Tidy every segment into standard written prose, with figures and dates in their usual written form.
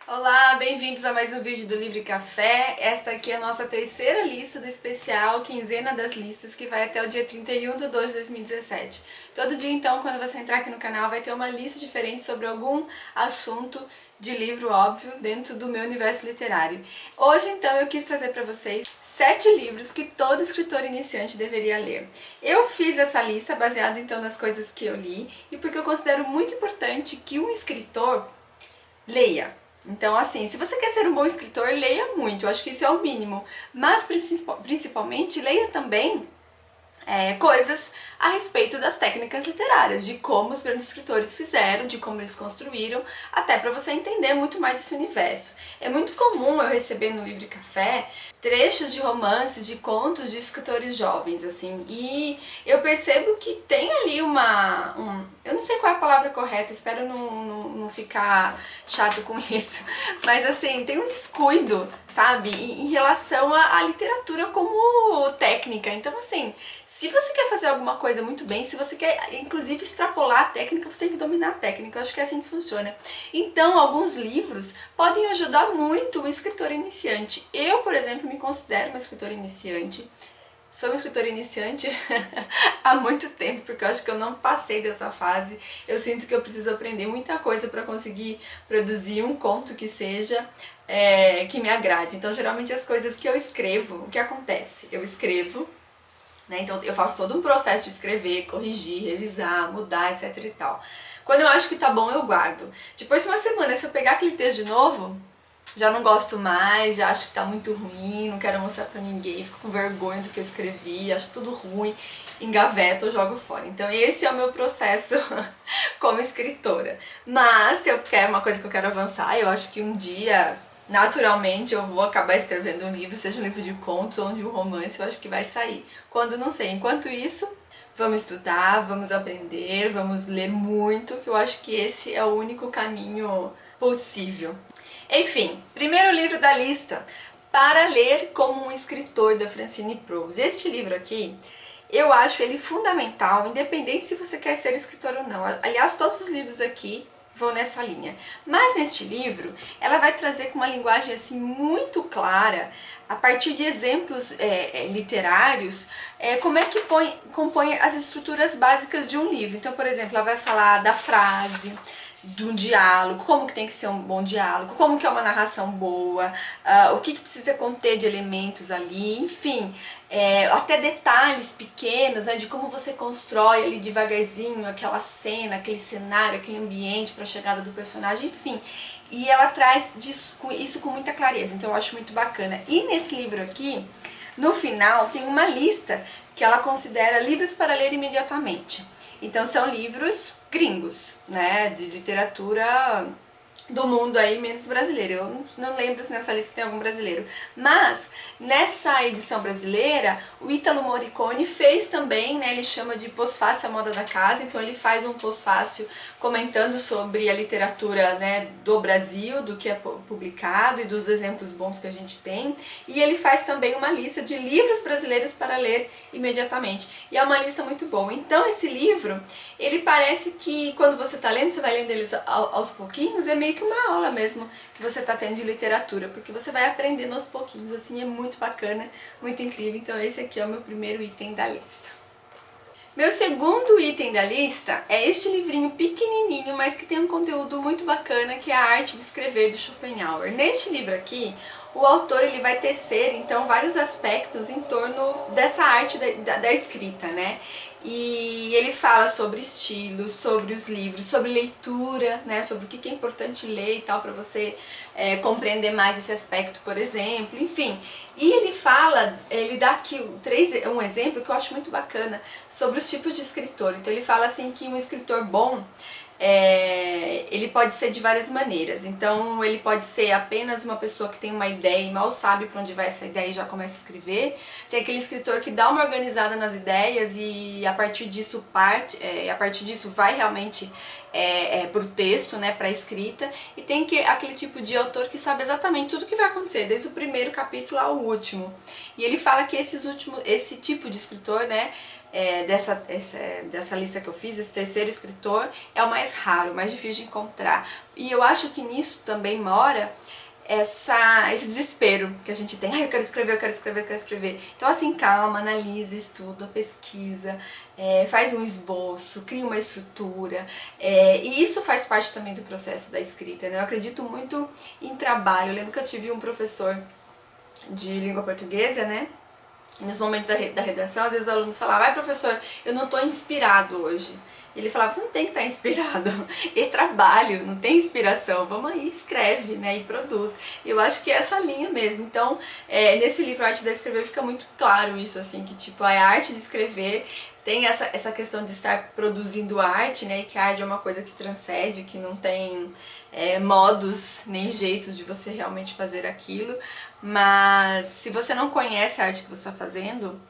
Olá, bem-vindos a mais um vídeo do Livre Café. Esta aqui é a nossa terceira lista do especial Quinzena das Listas, que vai até o dia 31/2/2017. Todo dia, então, quando você entrar aqui no canal, vai ter uma lista diferente sobre algum assunto de livro, óbvio, dentro do meu universo literário. Hoje, então, eu quis trazer para vocês 7 livros que todo escritor iniciante deveria ler. Eu fiz essa lista baseada, então, nas coisas que eu li e porque eu considero muito importante que um escritor leia. Então, assim, se você quer ser um bom escritor, leia muito, eu acho que isso é o mínimo. Mas, principalmente, leia também coisas a respeito das técnicas literárias, de como os grandes escritores fizeram, de como eles construíram, até para você entender muito mais esse universo. É muito comum eu receber no Livre Café trechos de romances, de contos de escritores jovens, assim, e eu percebo que tem ali eu não sei qual é a palavra correta, espero não ficar chato com isso, mas assim, tem um descuido, sabe, em relação à literatura como técnica. Então, assim, se você quer fazer alguma coisa muito bem, se você quer, inclusive, extrapolar a técnica, você tem que dominar a técnica. Eu acho que é assim que funciona. Então, alguns livros podem ajudar muito o escritor iniciante. Eu, por exemplo, me considero uma escritora iniciante. Sou uma escritora iniciante há muito tempo, porque eu acho que eu não passei dessa fase. Eu sinto que eu preciso aprender muita coisa para conseguir produzir um conto que seja que me agrade. Então, geralmente, as coisas que eu escrevo, o que acontece? Eu escrevo, né? Então eu faço todo um processo de escrever, corrigir, revisar, mudar, etc e tal. Quando eu acho que tá bom, eu guardo. Depois de uma semana, se eu pegar aquele texto de novo, já não gosto mais, já acho que tá muito ruim, não quero mostrar pra ninguém, fico com vergonha do que eu escrevi, acho tudo ruim, engaveto ou jogo fora. Então esse é o meu processo como escritora. Mas se eu quero uma coisa que eu quero avançar, eu acho que um dia, naturalmente, eu vou acabar escrevendo um livro, seja um livro de contos ou de um romance, eu acho que vai sair. Quando não sei. Enquanto isso, vamos estudar, vamos aprender, vamos ler muito, que eu acho que esse é o único caminho possível. Enfim, primeiro livro da lista, Para Ler como um Escritor, da Francine Prose. Este livro aqui, eu acho ele fundamental, independente se você quer ser escritor ou não. Aliás, todos os livros aqui vão nessa linha. Mas neste livro, ela vai trazer com uma linguagem assim muito clara, a partir de exemplos literários, como é que compõe as estruturas básicas de um livro. Então, por exemplo, ela vai falar da frase, de um diálogo, como que tem que ser um bom diálogo, como que é uma narração boa, o que precisa conter de elementos ali, enfim, até detalhes pequenos, né, de como você constrói ali devagarzinho aquela cena, aquele cenário, aquele ambiente para a chegada do personagem, enfim. E ela traz isso com muita clareza, então eu acho muito bacana. E nesse livro aqui, no final, tem uma lista que ela considera livros para ler imediatamente. Então são livros gringos, né, de literatura do mundo aí, menos brasileiro. Eu não lembro se nessa lista tem algum brasileiro. Mas, nessa edição brasileira, o Ítalo Morricone fez também, né, ele chama de pós-fácil a moda da casa, então ele faz um pós-fácil comentando sobre a literatura, né, do Brasil, do que é publicado e dos exemplos bons que a gente tem. E ele faz também uma lista de livros brasileiros para ler imediatamente. E é uma lista muito boa. Então, esse livro, ele parece que quando você está lendo, você vai lendo eles aos pouquinhos, é meio que uma aula mesmo que você está tendo de literatura, porque você vai aprendendo aos pouquinhos, assim, é muito bacana, muito incrível. Então esse aqui é o meu primeiro item da lista. Meu segundo item da lista é este livrinho pequenininho, mas que tem um conteúdo muito bacana, que é A Arte de Escrever, do Schopenhauer. Neste livro aqui, o autor ele vai tecer, então, vários aspectos em torno dessa arte da escrita, né? E ele fala sobre estilo, sobre os livros, sobre leitura, né? Sobre o que é importante ler e tal, para você compreender mais esse aspecto, por exemplo, enfim. E ele dá aqui um exemplo que eu acho muito bacana sobre os tipos de escritor. Então ele fala assim que um escritor bom, ele pode ser de várias maneiras. Então ele pode ser apenas uma pessoa que tem uma ideia e mal sabe para onde vai essa ideia e já começa a escrever. Tem aquele escritor que dá uma organizada nas ideias e a partir disso vai realmente pro texto, né, pra escrita, e tem aquele tipo de autor que sabe exatamente tudo que vai acontecer, desde o primeiro capítulo ao último. E ele fala que esse tipo de escritor, né, dessa lista que eu fiz, esse terceiro escritor, é o mais raro, o mais difícil de encontrar. E eu acho que nisso também mora esse desespero que a gente tem. Ai, eu quero escrever, eu quero escrever, eu quero escrever. Então assim, calma, analisa, estuda, pesquisa, faz um esboço, cria uma estrutura. E isso faz parte também do processo da escrita, né? Eu acredito muito em trabalho. Eu lembro que eu tive um professor de língua portuguesa, né? Nos momentos da redação, às vezes os alunos falavam: ai professor, eu não estou inspirado hoje. E ele falava: você não tem que estar inspirado, é trabalho, não tem inspiração, vamos aí, escreve, né, e produz. E eu acho que é essa linha mesmo. Então, nesse livro Arte da Escrever fica muito claro isso, assim, que tipo, a arte de escrever tem essa questão de estar produzindo arte, né, e que a arte é uma coisa que transcende, que não tem modos nem jeitos de você realmente fazer aquilo, mas se você não conhece a arte que você está fazendo,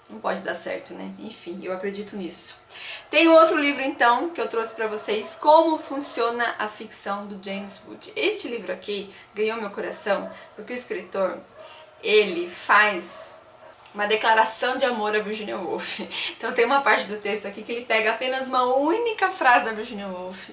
não pode dar certo, né? Enfim, eu acredito nisso. Tem outro livro, então, que eu trouxe pra vocês, Como Funciona a Ficção, do James Wood. Este livro aqui ganhou meu coração porque o escritor, ele faz uma declaração de amor a Virginia Woolf. Então tem uma parte do texto aqui que ele pega apenas uma única frase da Virginia Woolf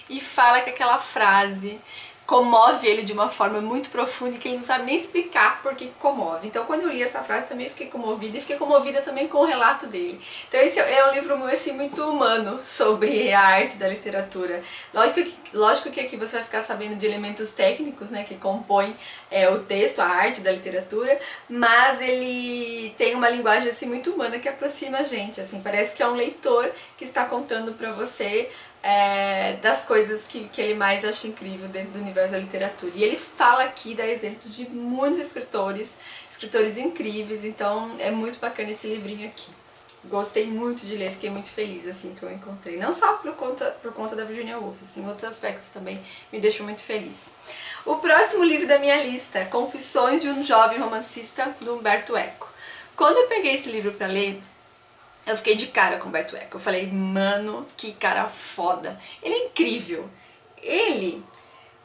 e fala que aquela frase comove ele de uma forma muito profunda e que ele não sabe nem explicar por que comove. Então quando eu li essa frase também fiquei comovida e fiquei comovida também com o relato dele. Então esse é um livro assim, muito humano sobre a arte da literatura. Lógico que aqui você vai ficar sabendo de elementos técnicos, né, que compõem o texto, a arte da literatura, mas ele tem uma linguagem assim muito humana que aproxima a gente, assim, parece que é um leitor que está contando para você das coisas que ele mais acha incrível dentro do universo da literatura. E ele fala aqui, dá exemplos de muitos escritores incríveis, então é muito bacana esse livrinho aqui. Gostei muito de ler, fiquei muito feliz assim que eu encontrei. Não só por conta da Virginia Woolf, assim, outros aspectos também me deixam muito feliz. O próximo livro da minha lista, Confissões de um Jovem Romancista, do Umberto Eco. Quando eu peguei esse livro pra ler, eu fiquei de cara com o Umberto Eco. Eu falei, mano, que cara foda. Ele é incrível. Ele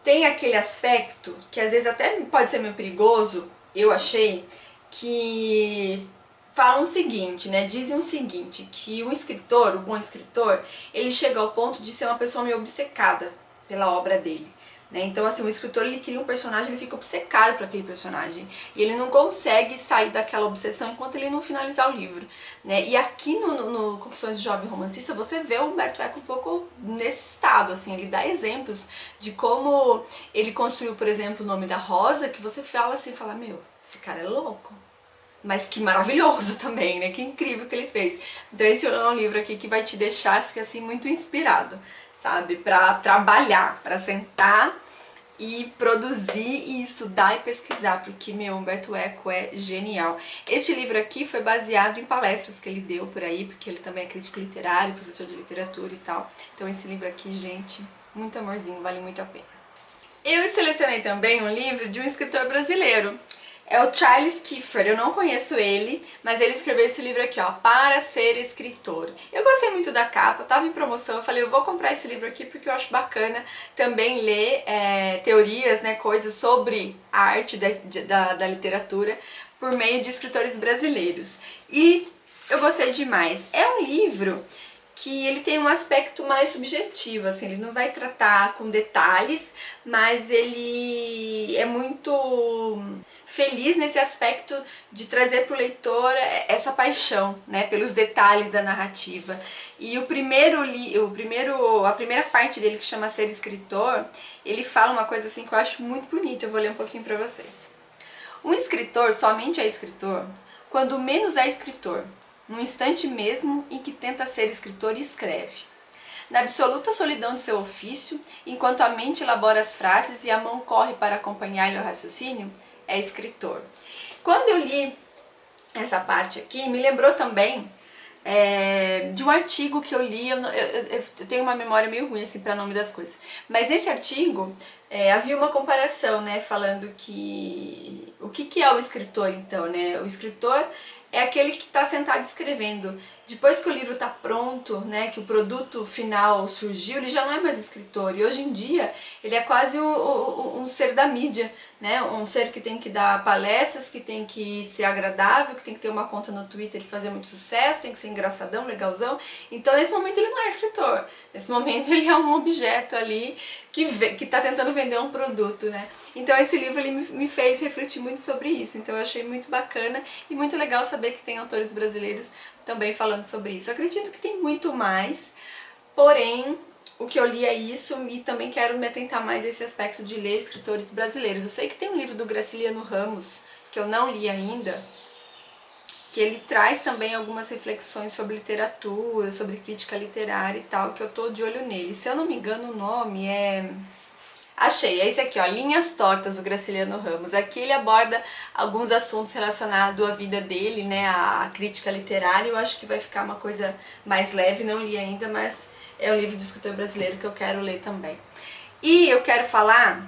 tem aquele aspecto que às vezes até pode ser meio perigoso, eu achei, que falam o seguinte, né? Dizem o seguinte, que o escritor, o bom escritor, ele chega ao ponto de ser uma pessoa meio obcecada pela obra dele. Então assim, o escritor, ele cria um personagem, ele fica obcecado por aquele personagem e ele não consegue sair daquela obsessão enquanto ele não finalizar o livro, né? E aqui no Confissões de Jovem Romancista você vê o Umberto Eco um pouco nesse estado, assim, ele dá exemplos de como ele construiu, por exemplo, O Nome da Rosa, que você fala assim, fala, meu, esse cara é louco. Mas que maravilhoso também, né? Que incrível que ele fez. Então esse é um livro aqui que vai te deixar assim, muito inspirado, sabe? Pra trabalhar, pra sentar e produzir e estudar e pesquisar, porque, meu, Umberto Eco é genial. Este livro aqui foi baseado em palestras que ele deu por aí, porque ele também é crítico literário, professor de literatura e tal. Então esse livro aqui, gente, muito amorzinho, vale muito a pena. Eu selecionei também um livro de um escritor brasileiro. É o Charles Kiefer, eu não conheço ele, mas ele escreveu esse livro aqui, ó, Para Ser Escritor. Eu gostei muito da capa, tava em promoção, eu falei, eu vou comprar esse livro aqui porque eu acho bacana também ler teorias, né, coisas sobre a arte da literatura por meio de escritores brasileiros. E eu gostei demais. É um livro que ele tem um aspecto mais subjetivo, assim, ele não vai tratar com detalhes, mas ele é muito feliz nesse aspecto de trazer para o leitor essa paixão, né, pelos detalhes da narrativa. E a primeira parte dele, que chama Ser Escritor, ele fala uma coisa assim que eu acho muito bonita, eu vou ler um pouquinho para vocês. Um escritor somente é escritor quando menos é escritor, no instante mesmo em que tenta ser escritor e escreve. Na absoluta solidão de seu ofício, enquanto a mente elabora as frases e a mão corre para acompanhar-lhe o raciocínio, é escritor. Quando eu li essa parte aqui, me lembrou também de um artigo que eu li, eu tenho uma memória meio ruim assim para nome das coisas, mas nesse artigo havia uma comparação, né, falando que o que é o escritor então, né? O escritor é aquele que está sentado escrevendo. Depois que o livro está pronto, né, que o produto final surgiu, ele já não é mais escritor. E hoje em dia ele é quase um ser da mídia, né, um ser que tem que dar palestras, que tem que ser agradável, que tem que ter uma conta no Twitter e fazer muito sucesso, tem que ser engraçadão, legalzão. Então nesse momento ele não é escritor. Nesse momento ele é um objeto ali que está tentando vender um produto, né. Então esse livro ele me fez refletir muito sobre isso. Então eu achei muito bacana e muito legal saber que tem autores brasileiros também falando sobre isso. Eu acredito que tem muito mais, porém o que eu li é isso e também quero me atentar mais a esse aspecto de ler escritores brasileiros. Eu sei que tem um livro do Graciliano Ramos, que eu não li ainda, que ele traz também algumas reflexões sobre literatura, sobre crítica literária e tal, que eu tô de olho nele. Se eu não me engano o nome é... Achei, é esse aqui, ó, Linhas Tortas, do Graciliano Ramos. Aqui ele aborda alguns assuntos relacionados à vida dele, né, à crítica literária. Eu acho que vai ficar uma coisa mais leve, não li ainda, mas é um livro de escritor brasileiro que eu quero ler também. E eu quero falar,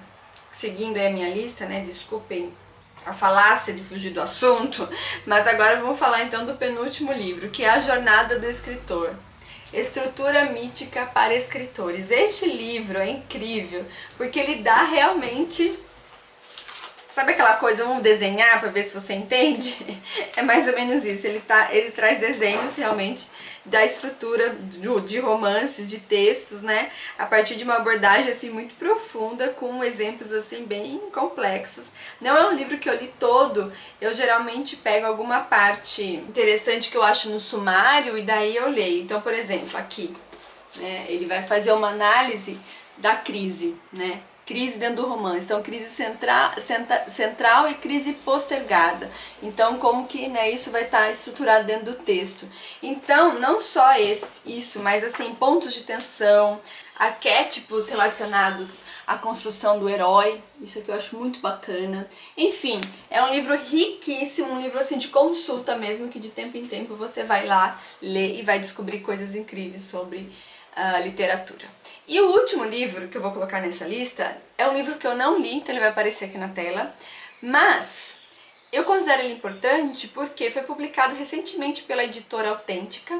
seguindo aí a minha lista, né, desculpem a falácia de fugir do assunto, mas agora vamos falar então do penúltimo livro, que é A Jornada do Escritor. Estrutura mítica para escritores. Este livro é incrível, porque ele dá realmente... Sabe aquela coisa, vamos desenhar para ver se você entende? É mais ou menos isso, ele traz desenhos realmente da estrutura de romances, de textos, né? A partir de uma abordagem assim muito profunda, com exemplos assim bem complexos. Não é um livro que eu li todo, eu geralmente pego alguma parte interessante que eu acho no sumário e daí eu leio. Então, por exemplo, aqui, né, ele vai fazer uma análise da crise, né? Crise dentro do romance, então crise central e crise postergada. Então como que, né, isso vai estar estruturado dentro do texto. Então não só isso, mas assim, pontos de tensão, arquétipos relacionados à construção do herói, isso aqui eu acho muito bacana. Enfim, é um livro riquíssimo, um livro assim de consulta mesmo, que de tempo em tempo você vai lá ler e vai descobrir coisas incríveis sobre a literatura. E o último livro que eu vou colocar nessa lista é um livro que eu não li, então ele vai aparecer aqui na tela, mas eu considero ele importante porque foi publicado recentemente pela editora Autêntica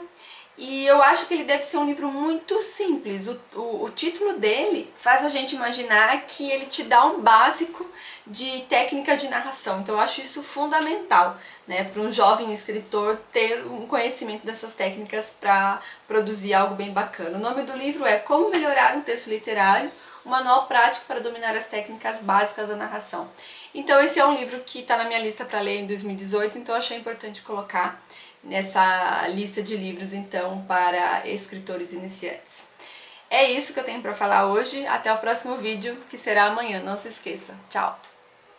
e eu acho que ele deve ser um livro muito simples. O título dele faz a gente imaginar que ele te dá um básico de técnicas de narração, então eu acho isso fundamental, né, para um jovem escritor ter um conhecimento dessas técnicas para produzir algo bem bacana. O nome do livro é Como Melhorar um Texto Literário, um manual prático para dominar as técnicas básicas da narração. Então esse é um livro que está na minha lista para ler em 2018, então eu achei importante colocar nessa lista de livros então para escritores iniciantes. É isso que eu tenho para falar hoje, até o próximo vídeo, que será amanhã, não se esqueça. Tchau!